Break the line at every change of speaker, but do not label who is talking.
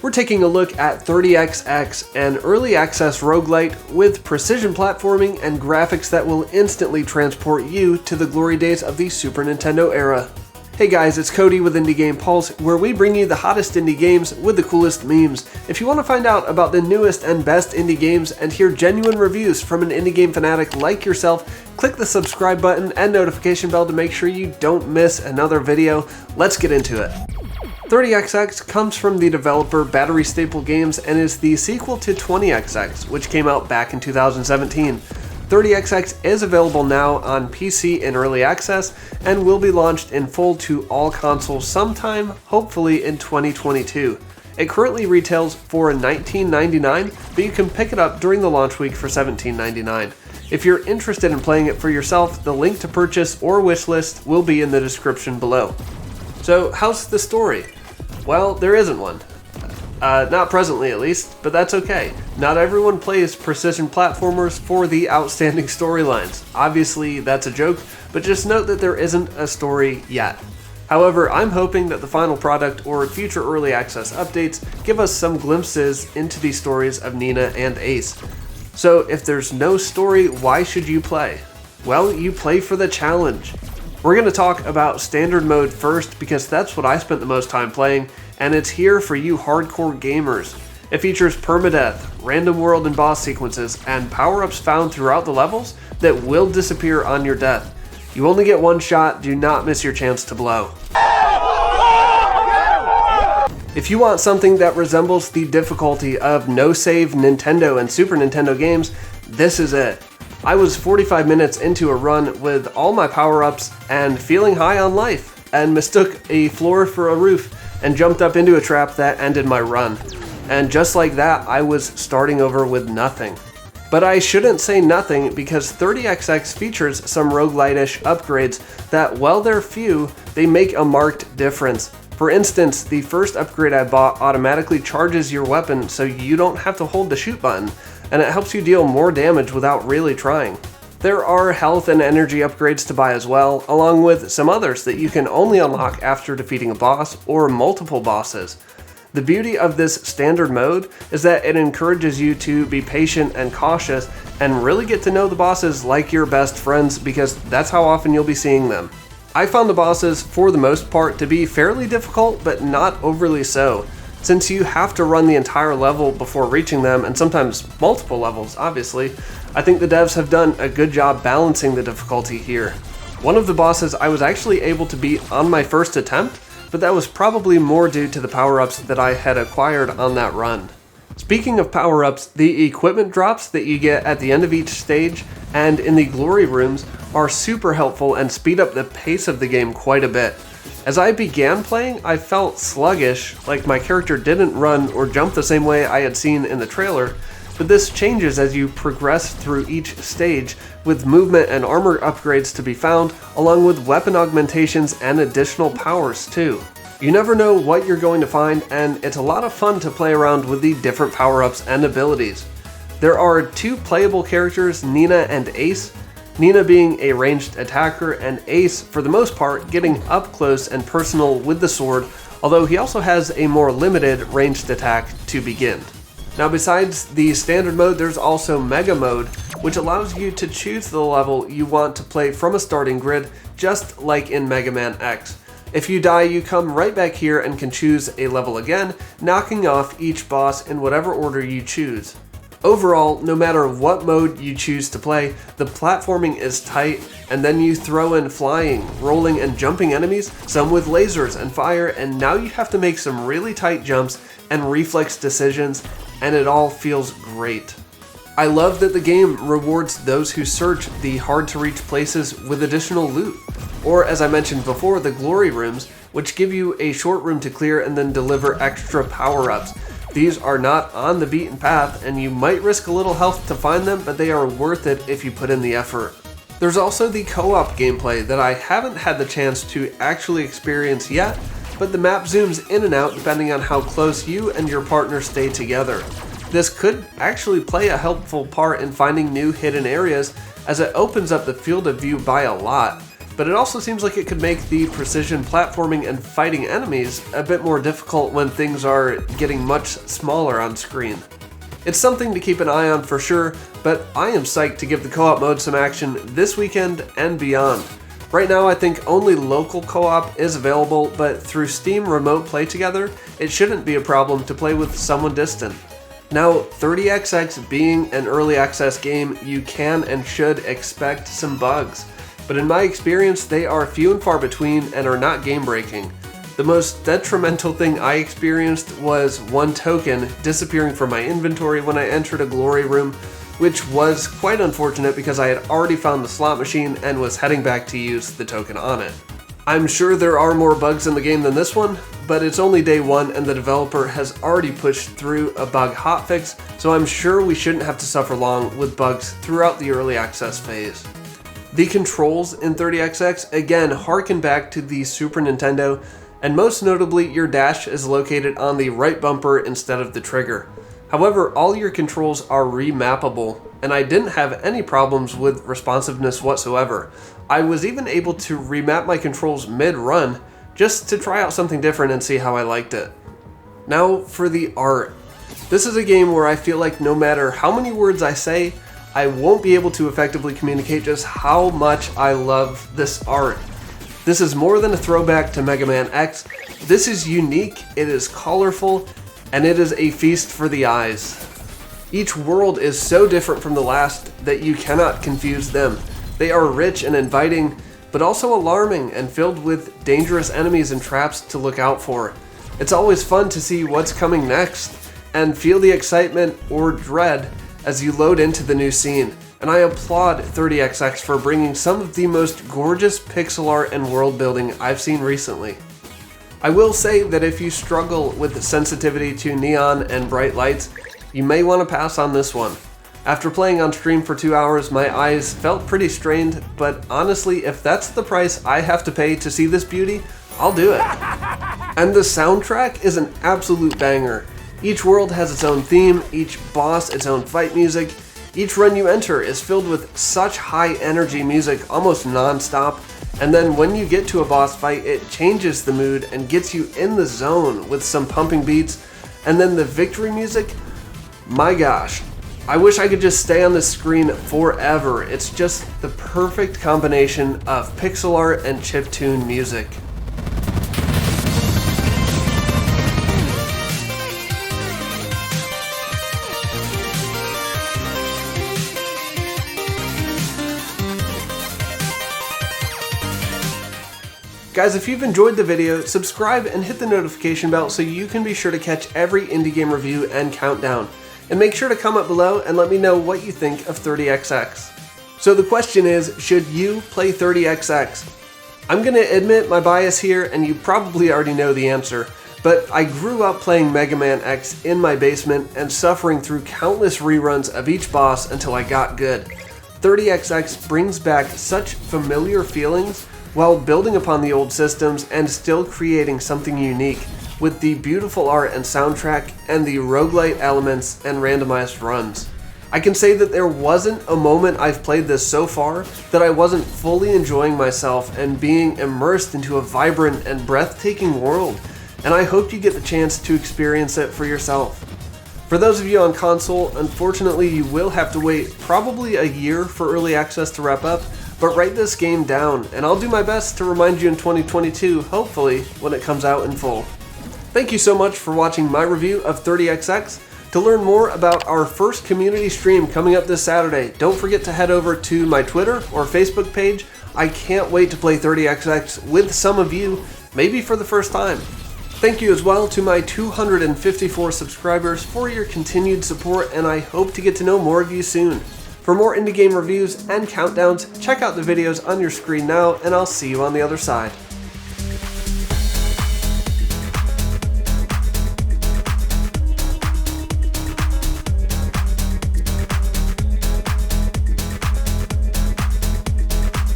We're taking a look at 30XX, an early access roguelite with precision platforming and graphics that will instantly transport you to the glory days of the Super Nintendo era. Hey guys, it's Cody with Indie Game Pulse, where we bring you the hottest indie games with the coolest memes. If you want to find out about the newest and best indie games and hear genuine reviews from an indie game fanatic like yourself, click the subscribe button and notification bell to make sure you don't miss another video. Let's get into it. 30XX comes from the developer Batterystaple Games and is the sequel to 20XX, which came out back in 2017. 30XX is available now on PC in early access and will be launched in full to all consoles sometime, hopefully in 2022. It currently retails for $19.99, but you can pick it up during the launch week for $17.99. If you're interested in playing it for yourself, the link to purchase or wishlist will be in the description below. So, how's the story? Well, there isn't one. Not presently at least, but that's okay. Not everyone plays precision platformers for the outstanding storylines. Obviously, that's a joke, but just note that there isn't a story yet. However, I'm hoping that the final product or future early access updates give us some glimpses into the stories of Nina and Ace. So, if there's no story, why should you play? Well, you play for the challenge. We're going to talk about standard mode first because that's what I spent the most time playing, and it's here for you hardcore gamers. It features permadeath, random world and boss sequences, and power-ups found throughout the levels that will disappear on your death. You only get one shot, do not miss your chance to blow. If you want something that resembles the difficulty of no-save Nintendo and Super Nintendo games, this is it. I was 45 minutes into a run with all my power-ups and feeling high on life, and mistook a floor for a roof and jumped up into a trap that ended my run. And just like that, I was starting over with nothing. But I shouldn't say nothing because 30XX features some roguelite-ish upgrades that, while they're few, they make a marked difference. For instance, the first upgrade I bought automatically charges your weapon so you don't have to hold the shoot button, and it helps you deal more damage without really trying. There are health and energy upgrades to buy as well, along with some others that you can only unlock after defeating a boss or multiple bosses. The beauty of this standard mode is that it encourages you to be patient and cautious and really get to know the bosses like your best friends because that's how often you'll be seeing them. I found the bosses, for the most part, to be fairly difficult, but not overly so. Since you have to run the entire level before reaching them, and sometimes multiple levels, obviously, I think the devs have done a good job balancing the difficulty here. One of the bosses I was actually able to beat on my first attempt, but that was probably more due to the power-ups that I had acquired on that run. Speaking of power-ups, the equipment drops that you get at the end of each stage and in the glory rooms are super helpful and speed up the pace of the game quite a bit. As I began playing, I felt sluggish, like my character didn't run or jump the same way I had seen in the trailer, but this changes as you progress through each stage, with movement and armor upgrades to be found, along with weapon augmentations and additional powers too. You never know what you're going to find, and it's a lot of fun to play around with the different power-ups and abilities. There are two playable characters, Nina and Ace, Nina being a ranged attacker and Ace, for the most part, getting up close and personal with the sword, although he also has a more limited ranged attack to begin. Now besides the standard mode, there's also Mega Mode, which allows you to choose the level you want to play from a starting grid, just like in Mega Man X. If you die, you come right back here and can choose a level again, knocking off each boss in whatever order you choose. Overall, no matter what mode you choose to play, the platforming is tight, and then you throw in flying, rolling, and jumping enemies, some with lasers and fire, and now you have to make some really tight jumps and reflex decisions, and it all feels great. I love that the game rewards those who search the hard-to-reach places with additional loot, or as I mentioned before, the glory rooms, which give you a short room to clear and then deliver extra power-ups. These are not on the beaten path, and you might risk a little health to find them, but they are worth it if you put in the effort. There's also the co-op gameplay that I haven't had the chance to actually experience yet, but the map zooms in and out depending on how close you and your partner stay together. This could actually play a helpful part in finding new hidden areas, as it opens up the field of view by a lot. but it also seems like it could make the precision platforming and fighting enemies a bit more difficult when things are getting much smaller on screen. It's something to keep an eye on for sure, but I am psyched to give the co-op mode some action this weekend and beyond. Right now I think only local co-op is available, but through Steam Remote Play Together, it shouldn't be a problem to play with someone distant. Now, 30XX being an early access game, you can and should expect some bugs, but in my experience they are few and far between and are not game-breaking. The most detrimental thing I experienced was one token disappearing from my inventory when I entered a glory room, which was quite unfortunate because I had already found the slot machine and was heading back to use the token on it. I'm sure there are more bugs in the game than this one, but it's only day one and the developer has already pushed through a bug hotfix, so I'm sure we shouldn't have to suffer long with bugs throughout the early access phase. The controls in 30XX again harken back to the Super Nintendo, and most notably your dash is located on the right bumper instead of the trigger. However, all your controls are remappable, and I didn't have any problems with responsiveness whatsoever. I was even able to remap my controls mid-run just to try out something different and see how I liked it. Now for the art. This is a game where I feel like no matter how many words I say, I won't be able to effectively communicate just how much I love this art. This is more than a throwback to Mega Man X. This is unique, it is colorful, and it is a feast for the eyes. Each world is so different from the last that you cannot confuse them. They are rich and inviting, but also alarming and filled with dangerous enemies and traps to look out for. It's always fun to see what's coming next, and feel the excitement or dread as you load into the new scene. And I applaud 30XX for bringing some of the most gorgeous pixel art and world building I've seen recently. I will say that if you struggle with the sensitivity to neon and bright lights, you may want to pass on this one. After playing on stream for 2 hours, my eyes felt pretty strained, but honestly, if that's the price I have to pay to see this beauty, I'll do it. And the soundtrack is an absolute banger. Each world has its own theme, each boss its own fight music. Each run you enter is filled with such high energy music, almost non-stop, and then when you get to a boss fight, it changes the mood and gets you in the zone with some pumping beats, and then the victory music, my gosh. I wish I could just stay on this screen forever. It's just the perfect combination of pixel art and chiptune music. Guys, if you've enjoyed the video, subscribe and hit the notification bell so you can be sure to catch every indie game review and countdown. And make sure to comment below and let me know what you think of 30XX. So the question is, should you play 30XX? I'm gonna admit my bias here, and you probably already know the answer, but I grew up playing Mega Man X in my basement and suffering through countless reruns of each boss until I got good. 30XX brings back such familiar feelings while building upon the old systems and still creating something unique with the beautiful art and soundtrack and the roguelite elements and randomized runs. I can say that there wasn't a moment I've played this so far that I wasn't fully enjoying myself and being immersed into a vibrant and breathtaking world, and I hope you get the chance to experience it for yourself. For those of you on console, unfortunately you will have to wait probably a year for early access to wrap up, but write this game down, and I'll do my best to remind you in 2022, hopefully, when it comes out in full. Thank you so much for watching my review of 30XX. To learn more about our first community stream coming up this Saturday, don't forget to head over to my Twitter or Facebook page. I can't wait to play 30XX with some of you, maybe for the first time. Thank you as well to my 254 subscribers for your continued support, and I hope to get to know more of you soon. For more indie game reviews and countdowns, check out the videos on your screen now, and I'll see you on the other side.